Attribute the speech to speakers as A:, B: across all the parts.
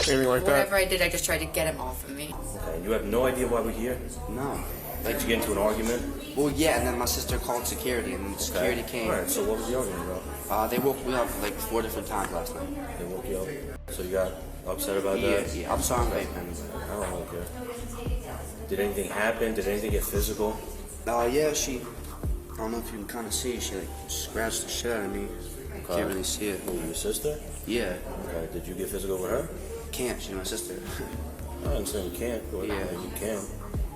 A: anything like that?
B: Whatever I did, I just tried to get him off of me.
C: Okay, you have no idea why we're here?
D: No.
C: Did you get into an argument?
D: Well, yeah, and then my sister called security, and security came.
C: Alright, so what was the argument about?
D: They woke me up like 4 different times last night.
C: They woke you up? So you got upset about that?
D: Yeah, I'm sorry, and
C: I don't really care. Did anything happen? Did anything get physical?
D: yeah, I don't know if you can kind of see, she like scratched the shit out of me.
C: Okay.
D: Can't really see it.
C: Who, your sister?
D: Yeah.
C: Okay, did you get physical with her?
D: Can't, she's my sister.
C: I understand you can't, but
D: Yeah.
C: you can.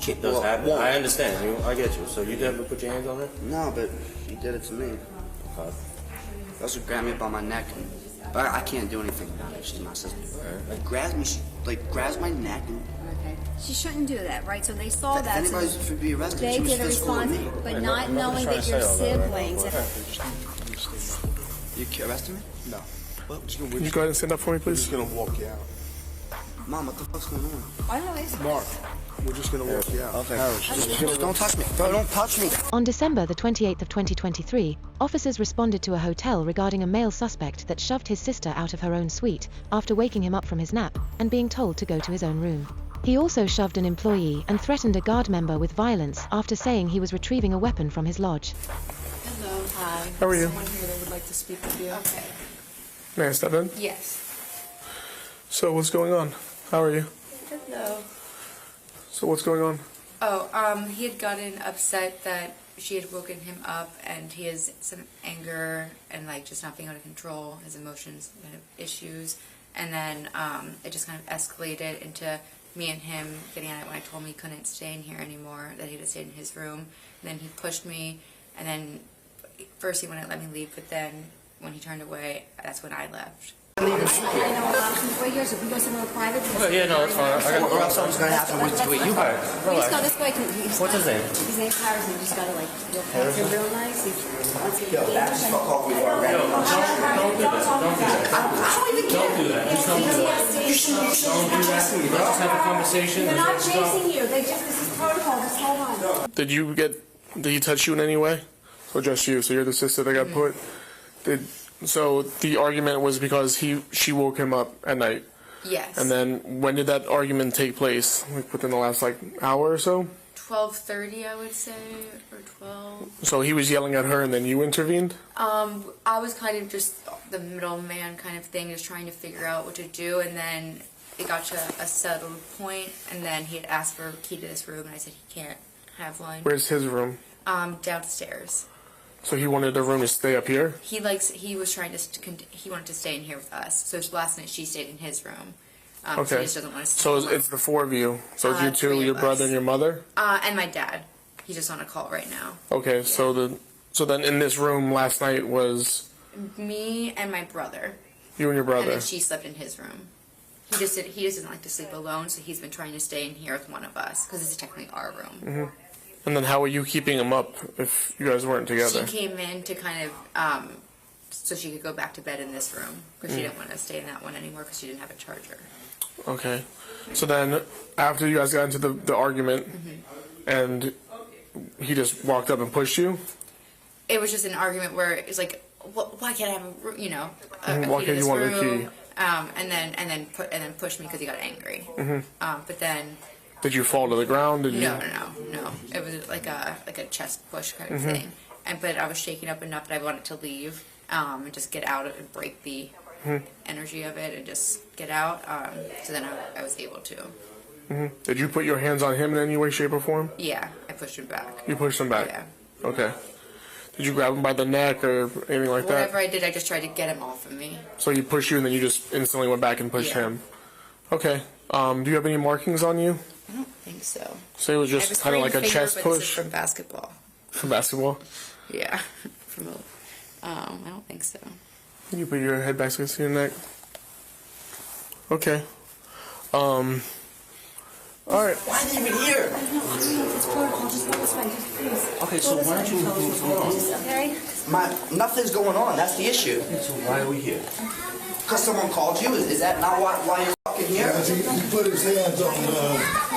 D: Can't,
C: It does happen.
D: won't.
C: I understand you. I get you. So you never put your hands on her?
D: No, but she did it to me.
C: Okay.
D: She also grabbed me up on my neck, but I can't do anything about it. She's my sister. Like grabs me, she like grabs my neck, and
E: Okay. She shouldn't do that, right? So they saw
D: if
E: that.
D: anybody
E: So
D: should be arrested,
E: they
D: she was
E: did a
D: physical with
E: response,
D: me.
E: but
C: Hey,
E: not
C: nobody's
E: knowing
C: trying
E: that
C: to
E: your
C: say all that right
E: siblings.
D: You arrested me?
F: No. Well,
A: Can you go ahead and stand up for me,
F: we're
A: please?
F: just gonna walk you out.
D: Mom, what the fuck's going on?
E: I don't know. It's
F: Mark, we're just gonna walk you out.
D: Okay.
F: Harris,
D: Don't touch me. Don't touch me.
G: On December the 28th of 2023, officers responded to a hotel regarding a male suspect that shoved his sister out of her own suite after waking him up from his nap and being told to go to his own room. He also shoved an employee and threatened a guard member with violence after saying he was retrieving a weapon from his lodge.
B: Hello. Hi.
A: How are you?
B: Someone here that would like to speak with you. Okay.
A: May I step in?
B: Yes.
A: So what's going on? How are you?
B: Hello.
A: So what's going on?
B: Oh, he had gotten upset that she had woken him up, and he has some anger and like just not being able to control his emotions, kind of issues, and then it just kind of escalated into me and him getting at it when I told him he couldn't stay in here anymore, that he had to stay in his room. And then he pushed me, and then first he wouldn't let me leave, but then when he turned away, that's when I left.
E: I know for years if we go somewhere private.
C: Yeah, no, it's fine.
D: Or else something's gonna happen with you.
E: We just go this way.
C: What's his name?
E: His name's Harrison. You just gotta like look past him real nice. Once you
D: Yo, that's fuck off with our
C: Don't do that. Don't do that. Don't do that. Just don't do that. Don't do that. Let's just have a conversation.
E: They're not chasing you. They just, this is protocol. Just hold on.
A: Did he touch you in any way? Or just you? So you're the sister that got put? So the argument was because she woke him up at night.
B: Yes.
A: And then when did that argument take place? Like within the last hour or so?
B: 12:30, I would say, or 12.
A: So he was yelling at her and then you intervened?
B: I was kind of just the middleman kind of thing, just trying to figure out what to do, and then it got to a settled point, and then he had asked for a key to this room, and I said he can't have one.
A: Where's his room?
B: Downstairs.
A: So he wanted the room to stay up here?
B: He was trying to, he wanted to stay in here with us, so last night she stayed in his room. So he
A: Okay.
B: just doesn't want to stay
A: So
B: alone.
A: it's the four of you. So it's you two,
B: three
A: your
B: of
A: brother
B: us.
A: and your mother?
B: And my dad. He's just on a call right now.
A: Okay, so then in this room last night was
B: Me and my brother.
A: you and your
B: And
A: brother.
B: then she slept in his room. He just doesn't like to sleep alone, so he's been trying to stay in here with one of us, because it's technically our room.
A: And then how were you keeping him up if you guys weren't together?
B: She came in to kind of, so she could go back to bed in this room, because she didn't want to stay in that one anymore, because she didn't have a charger.
A: Okay. So then after you guys got into the argument and he just walked up and pushed you?
B: It was just an argument where it's like, why can't I have a, a
A: Why
B: key to
A: can't you
B: this
A: want the
B: room?
A: key?
B: And then pushed me because he got angry. But then
A: Did you fall to the ground? Did you?
B: no. It was like a chest push kind of thing. But I was shaking up enough that I wanted to leave and just get out and break the energy of it and just get out. So then I was able to.
A: Did you put your hands on him in any way, shape, or form?
B: Yeah, I pushed him back.
A: You pushed him back?
B: Yeah.
A: Okay. Did you grab him by the neck or anything like
B: Whatever
A: that?
B: I did, I just tried to get him off of me.
A: So he pushed you and then you just instantly went back and pushed
B: Yeah.
A: him? Okay. Do you have any markings on you?
B: I don't think so.
A: So it was
B: I have
A: just kind of like a
B: sprained finger,
A: chest
B: but this is
A: push
B: from basketball.
A: from basketball?
B: Yeah. I don't think so.
A: Can you put your head back against your neck? Okay. All right.
D: Why are they even here?
E: It's protocol. Just go this way. Just please.
D: Okay, so why don't you what's going on?
E: Okay.
D: Nothing's going on. That's the issue.
C: So why are we here?
D: Because someone called you. Is that not why you're fucking here?
F: He put his hands on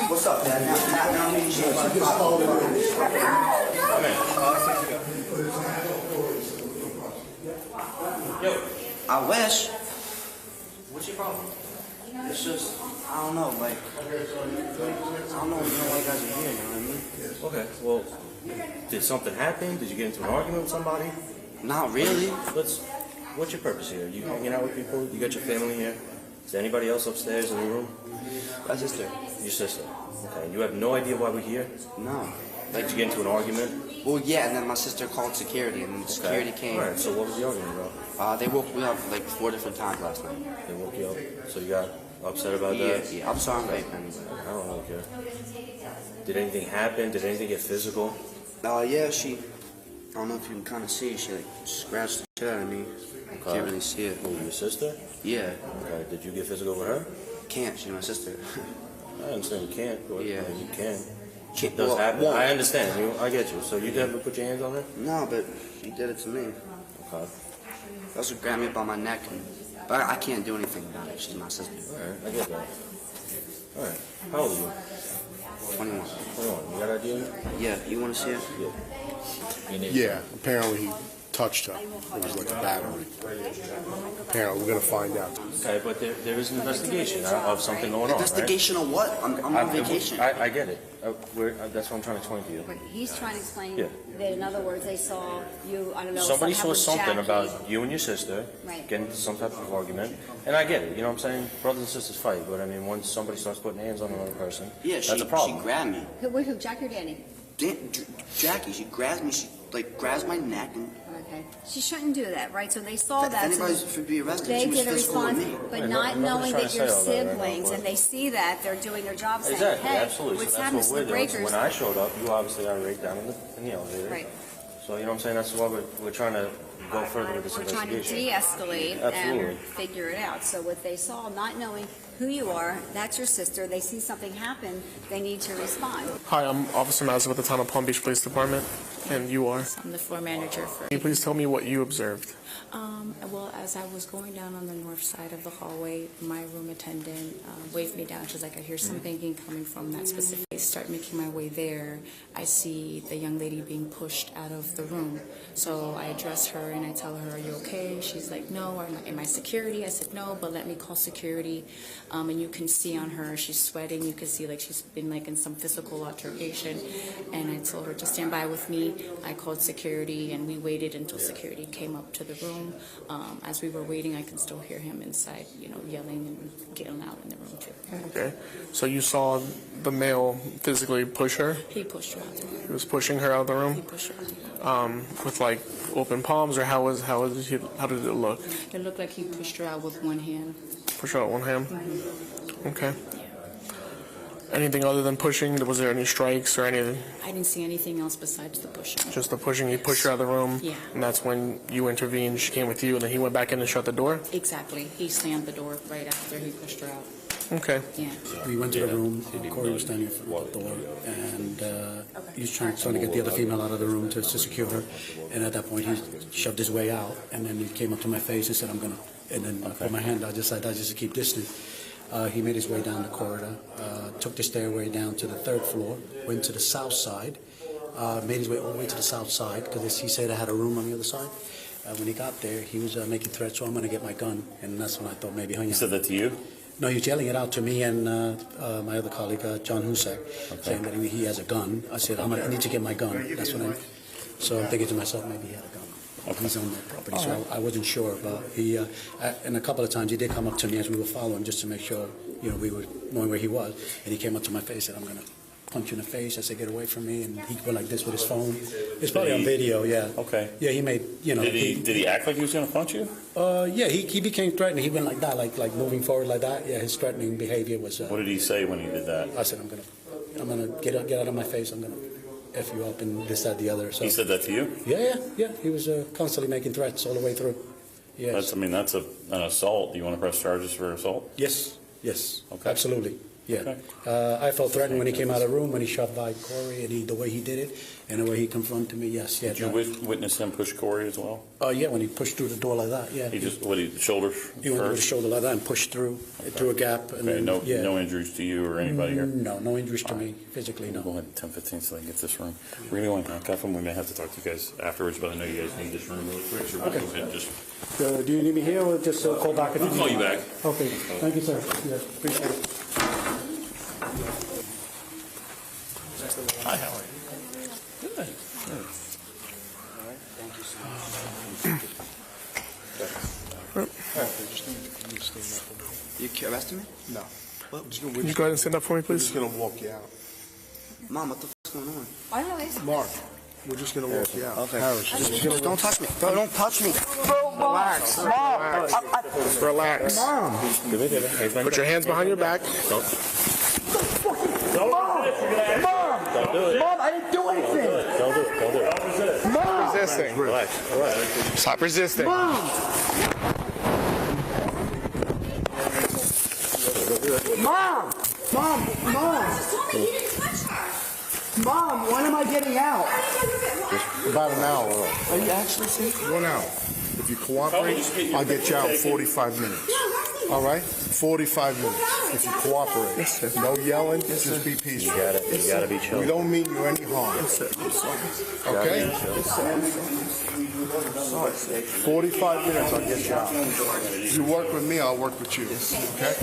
D: What's up, Dad? Now me and you. I wish.
C: What's your problem?
D: It's just, I don't know, like, I don't know why you guys are here, you know what I mean?
C: Okay, well, did something happen? Did you get into an argument with somebody?
D: Not really.
C: What's your purpose here? You hanging out with people? You got your family here? Is there anybody else upstairs in the room?
D: My sister.
C: Your sister. Okay, you have no idea why we're here?
D: No.
C: Did you get into an argument?
D: Well, yeah, and then my sister called security, and then security came.
C: Alright, so what was the argument about?
D: They woke me up like 4 different times last night.
C: They woke you up, so you got upset about
D: Yeah,
C: that?
D: yeah. I'm sorry I'm late, man.
C: I don't really care. Did anything happen? Did anything get physical?
D: Yeah, I don't know if you can kind of see, she like scratched the shit out of me.
C: Okay.
D: Can't really see it.
C: Who, your sister?
D: Yeah,
C: Okay, did you get physical with her?
D: can't. She's my sister.
C: I understand you can't, but
D: Yeah.
C: you can.
D: Can't,
C: It does happen.
D: won't.
C: I understand you. I get you. So you never put your hands on her?
D: No, but she did it to me.
C: Okay.
D: She also grabbed me by my neck, but I can't do anything about it. She's my sister.
C: Alright, I get that. Alright. How old are you?
D: 21.
C: 21. You got an idea?
D: Yeah, you want to see it?
F: Yeah, apparently he touched her. It was like a battery. Apparently, we're gonna find out.
C: Okay, but there is an investigation of something going on, right?
D: Investigation of what? I'm on vacation.
C: I get it. That's what I'm trying to explain to you.
E: But he's trying to explain
C: Yeah.
E: that, in other words, they saw you, I don't know,
C: Somebody
E: somehow
C: saw
E: with
C: something
E: Jackie.
C: about you and your sister
E: Right.
C: getting into some type of argument, and I get it. You know what I'm saying? Brothers and sisters fight, but I mean, once somebody starts putting hands on another person,
D: Yeah,
C: that's
D: she
C: a problem.
D: grabbed me.
E: Who, Jackie or Danny?
D: Jackie, she grabs me. She like grabs my neck, and
E: Okay. She shouldn't do that, right? So they saw
D: if
E: that. so
D: anybody's to be arrested,
E: they
D: she was
E: did a
D: physical with
E: response,
D: me.
E: but
C: Right,
E: not
C: nobody's
E: knowing
C: trying
E: that
C: to
E: you're
C: say all that right now,
E: siblings,
C: but-
E: and they see that they're doing their job, saying,
C: Exactly,
E: "Hey,
C: absolutely.
E: what's
C: So
E: happening
C: that's
E: to
C: what
E: the
C: we're doing. So
E: breakers?"
C: when I showed up, you obviously got raped down in the elevator.
E: Right.
C: So you know what I'm saying? That's why we're trying to go further with this
E: We're trying to
C: investigation.
E: de-escalate
C: Absolutely.
E: and figure it out. So what they saw, not knowing who you are, that's your sister. They see something happen, they need to respond.
A: Hi, I'm Officer Mazza with the Town of Palm Beach Police Department, and you are.
H: I'm the floor manager for.
A: Can you please tell me what you observed?
H: Well, as I was going down on the north side of the hallway, my room attendant waved me down. She's like, I hear some banging coming from that specific. I start making my way there. I see the young lady being pushed out of the room. So I address her and I tell her, are you okay? She's like, no. Am I security? I said, no, but let me call security. And you can see on her, she's sweating. You can see like she's been like in some physical altercation. And I told her to stand by with me. I called security and we waited until security came up to the room. As we were waiting, I can still hear him inside, yelling and getting out in the room too.
A: Okay. So you saw the male physically push her?
H: He pushed her out the room.
A: He was pushing her out of the
H: He
A: room
H: pushed her out the room.
A: with like open palms, or how did it look?
H: It looked like he pushed her out with one hand.
A: Push her out one hand? Okay. Anything other than pushing? Was there any strikes or anything?
H: I didn't see anything else besides the pushing.
A: Just the pushing? He pushed her out of the room?
H: Yeah.
A: And that's when you intervened, she came with you, and then he went back in and shut the door?
H: Exactly. He slammed the door right after he pushed her out.
A: Okay.
H: Yeah.
I: We went to the room, Corey was standing in front of the door, and he was trying to get the other female out of the room to secure her, and at that point he shoved his way out, and then he came up to my face and said, I'm going to, and then I put my hand out, just to keep distant. He made his way down the corridor, took the stairway down to the third floor, went to the south side, made his way all the way to the south side, because he said I had a room on the other side. When he got there, he was making threats, so I'm going to get my gun, and that's when I thought maybe,
J: He said that to you?
I: No, he was yelling it out to me and my other colleague, John Husek, saying that he has a gun. I said, I need to get my gun. That's what so I'm thinking to myself, maybe he had a gun. He's on that property, so I wasn't sure. But he, and a couple of times he did come up to me as we were following, just to make sure, we were knowing where he was. And he came up to my face and said, I'm going to punch you in the face. I said, get away from me. And he went like this with his phone. It's probably on video, yeah.
J: Okay.
I: Yeah, he made,
J: Did he act like he was going to punch you?
I: Yeah, he became threatening. He went like that, like moving forward like that. Yeah, his threatening behavior was.
J: What did he say when he did that?
I: I said, I'm gonna get out of my face. I'm gonna F you up and this, that, the other. So
J: He said that to you?
I: Yeah. He was constantly making threats all the way through. Yes.
J: That's an assault. Do you want to press charges for assault?
I: Yes.
J: Okay.
I: Absolutely. Yeah. I felt threatened when he came out of the room, when he shoved by Corey, and the way he did it, and the way he confronted me, yes. Yeah,
J: Did you witness him push Corey as well?
I: yeah, when he pushed through the door like that, yeah.
J: He just, shoulders
I: He went with his
J: first?
I: shoulder like that and pushed through a gap. And
J: Okay,
I: then, yeah.
J: no injuries to you or anybody here?
I: No injuries to me, physically,
J: We'll
I: no.
J: go ahead 10:15 so they can get this room. We're going to go and handcuff them. We may have to talk to you guys afterwards, but I know you guys need this room really quick, so we'll go ahead and just...
I: Do you need me here or just call back if you
J: We'll
I: need
J: call
I: me?
J: you back.
I: Okay, thank you, sir. Yeah, appreciate it.
A: Hi, how are you? Good.
D: You arrested me?
F: No.
A: Can you go ahead and stand up for me,
F: We're
A: please?
F: just gonna walk you out.
D: Mom, what the fuck's going on?
E: I don't know, it's-
F: Mark, we're just gonna walk you out.
D: Okay.
F: Harris,
D: Just don't touch me. Bro, don't touch me. Relax. Mom.
A: Just relax.
D: Mom.
A: Put your hands behind your back.
D: Mom, I didn't do anything.
A: Stop resisting. Stop resisting.
D: Mom. Mom, when am I getting out?
F: about an hour.
D: Are you actually serious?
F: 1 hour. If you cooperate, I'll get you out in 45 minutes. All right? 45 minutes. If you cooperate. No yelling, just be peaceful.
J: You gotta be chill.
F: We don't mean you any harm. Okay? 45 minutes, I'll get you out. You work with me, I'll work with you. Okay?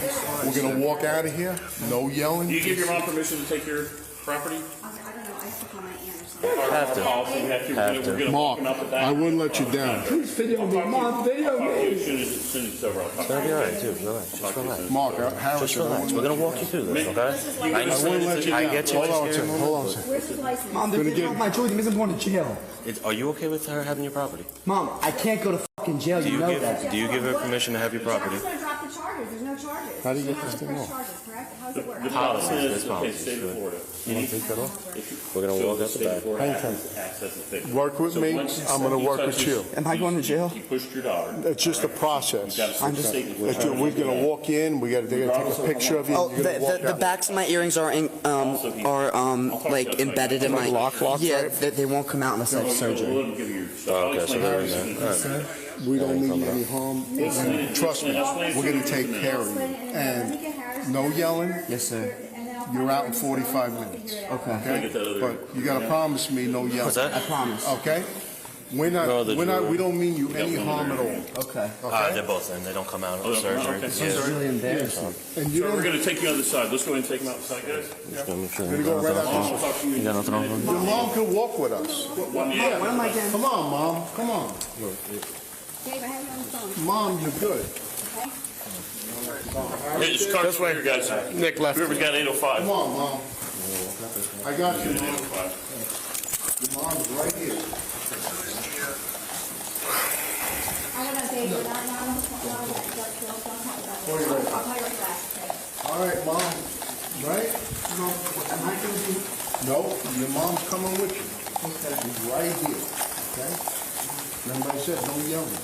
F: We're gonna walk out of here. No yelling.
J: Do you give your mom permission to take your property?
E: I don't know, I stick on my aunt or something.
J: Have to.
F: Mark, I wouldn't let you down.
J: Video me, Mom, video me. As soon as it's over, I'll talk to you.
K: It'll be all right, too. Relax. Just relax.
F: Mark, Harris,
K: Just relax. We're going to walk you through this, okay?
F: I wouldn't let you
K: I
F: down.
K: get you.
F: Hold on a second, hold on a second.
E: Where's his license?
D: Mom, they're
F: Gonna
D: getting
F: get-
D: off my children. He going to jail.
K: Are you okay with her having your property?
D: Mom, I can't go to fucking jail.
K: Do
D: You
K: you
D: know
K: give
D: that.
K: Do you give her permission to have your property?
E: Jack's gonna drop the charges, there's no charges.
F: How do you get
E: She's
F: this
E: not
F: thing
E: gonna
F: off?
E: press charges, correct? How does it work?
K: Policies. There's
J: Okay,
K: policies.
J: state of Florida.
K: You want to take that off? We're going to walk out the back.
F: Work with me, I'm gonna work with you.
D: Am I going to jail?
J: You pushed your daughter.
F: It's just a process.
D: I'm just.
F: We're gonna walk in, they're gonna take a picture of you.
D: Oh,
F: you're gonna walk
D: the
F: out.
D: backs of my earrings are like embedded in my
A: Like lock,
D: Yeah,
A: right?
D: they won't come out unless I have surgery.
K: Okay, so they're in there. All right.
F: We don't mean any harm. And trust me, we're gonna take care of you. And no yelling,
D: Yes, sir.
F: you're out in 45 minutes. Okay? But you gotta promise me no yelling.
K: What's that?
D: I promise.
F: Okay? We're not,
K: No, the drawer.
F: we don't mean you any harm at all.
D: Okay.
K: They're both in. They don't come out of surgery.
J: okay.
D: This is really embarrassing.
F: And you
J: So we're
F: don't,
J: going to take you on the side. Let's go ahead and take them outside, guys.
K: Just gonna make sure
F: we're
K: you
F: gonna go
K: got
F: right
K: nothing
F: out
K: on.
F: this
J: I'll talk to you.
K: You got nothing on?
F: Your mom can walk with us.
J: Yeah.
D: When am I getting?
F: Come on, Mom, come on.
E: Dave, I have you on the phone,
F: Mom, you're good.
E: okay?
J: Hey, this car's over here, guys.
A: Nick left.
J: Whoever's got 805.
F: Come on, Mom. I got you, Mom.
J: 805.
F: Your mom's right here.
E: I don't know, Dave, we're not on the phone, don't talk about it. I'll call you right back, okay?
F: All right, Mom, right?
D: No, am I going to be?
F: No, your mom's coming with you. She's right here, okay? Remember I said, no yelling.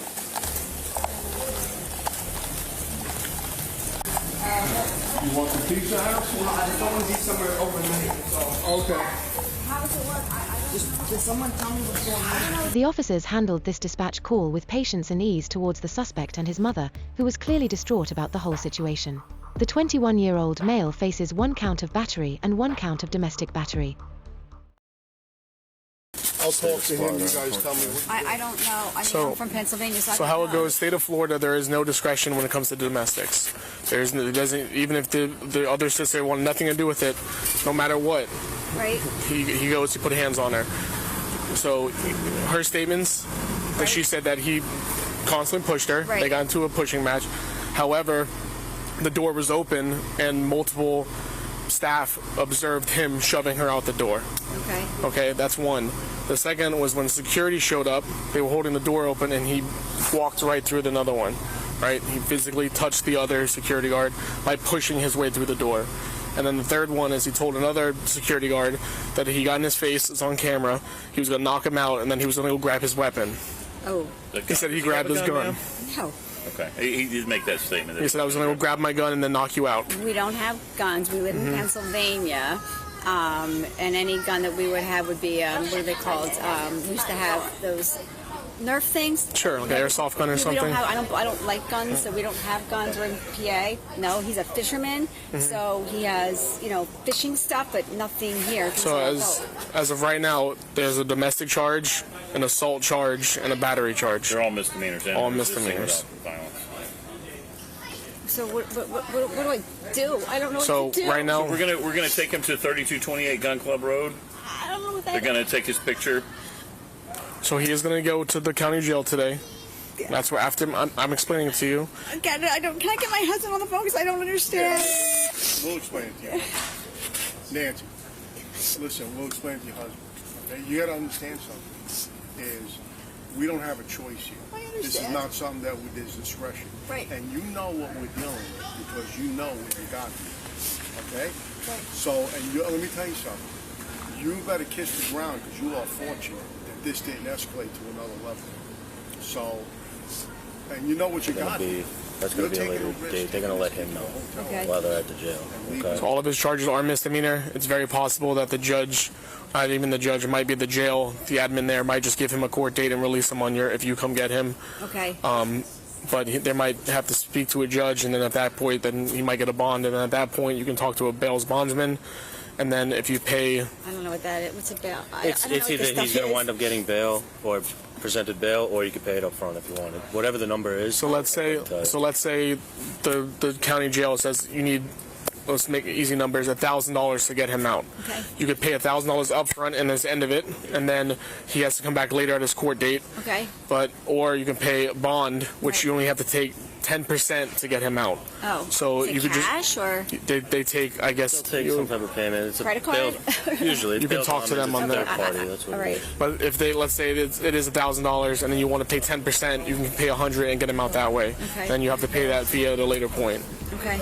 F: You want the pizza house?
D: No, I just don't want to be somewhere overnight. So,
F: Okay.
E: How does it work?
D: can someone tell me what's going on?
G: The officers handled this dispatch call with patience and ease towards the suspect and his mother, who was clearly distraught about the whole situation. The 21-year-old male faces 1 count of battery and 1 count of domestic battery.
F: I'll talk to him, you guys tell me.
E: I don't know, I mean,
A: So-
E: I'm from Pennsylvania, so I
A: So
E: don't
A: how it
E: know.
A: goes, state of Florida, there is no discretion when it comes to domestics. There's no, it doesn't, even if the other sister wanted nothing to do with it, no matter what,
E: Right?
A: he goes to put hands on her. So her statements, that she said that he constantly pushed her.
E: Right.
A: They got into a pushing match. However, the door was open and multiple staff observed him shoving her out the door.
E: Okay.
A: Okay, that's one. The second was when security showed up, they were holding the door open and he walked right through another one, right? He physically touched the other security guard by pushing his way through the door. And then the third one is he told another security guard that he got in his face, it's on camera, he was going to knock him out and then he was going to go grab his weapon.
E: Oh,
A: He said he grabbed his gun.
E: no.
J: Okay. He did make that statement.
A: He said I was going to go grab my gun and then knock you out.
E: We don't have guns. We live in Pennsylvania. And any gun that we would have would be, what are they called? We used to have those Nerf things.
A: Sure, like an airsoft gun or
E: We
A: something.
E: don't have, I don't like guns, so we don't have guns. We're in PA. No, he's a fisherman, so he has, fishing stuff, but nothing here.
A: So as of right now, there's a domestic charge, an assault charge, and a battery charge.
J: They're all misdemeanors.
A: All misdemeanors.
E: So what do I do? I don't know
A: So
E: what to do.
A: right now,
J: We're gonna take him to 3228 Gun Club Road.
E: I don't know what that
J: They're gonna take his picture.
A: so he is going to go to the county jail today. That's where after I'm explaining it to you.
E: Can I get my husband on the phone because I don't understand?
F: We'll explain it to you. Nancy, listen, we'll explain it to your husband. Okay? You got to understand something. Is we don't have a choice here.
E: I understand.
F: This is not something that there's discretion.
E: Right.
F: And you know what we're dealing with because you know what you got here. Okay?
E: Right.
F: So, let me tell you something. You better kiss the ground because you are fortunate that this didn't escalate to another level. So, and you know what you got here.
K: That's going to be a later date. They're going to let him know while they're at the jail. Okay.
A: So all of his charges are misdemeanor. It's very possible that the judge, not even the judge, it might be the jail, the admin there might just give him a court date and release him on if you come get him.
E: Okay.
A: But they might have to speak to a judge, and then at that point, then he might get a bond, and then at that point, you can talk to a bail's bondsman, and then if you pay,
E: I don't know what that is. What's it about?
K: It's either he's going to wind up getting bail or presented bail, or you could pay it up front if you wanted. Whatever the number is.
A: so let's say the county jail says you need, let's make it easy numbers, $1,000 to get him out.
E: Okay.
A: You could pay $1,000 up front and that's the end of it, and then he has to come back later at his court date.
E: Okay.
A: Or you can pay a bond, which you only have to take 10% to get him out.
E: Oh.
A: So
E: Is it
A: you could
E: cash or
A: they take, I guess,
K: They'll take some type of payment. It's a
E: credit card?
K: Usually,
A: You can talk to them on that.
K: Party. That's what
E: All
K: it
E: right.
K: is.
A: But if they, let's say it is $1,000 and then you want to pay 10%, you can pay $100 and get him out that way.
E: Okay.
A: Then you have to pay that fee at a later point.
E: Okay.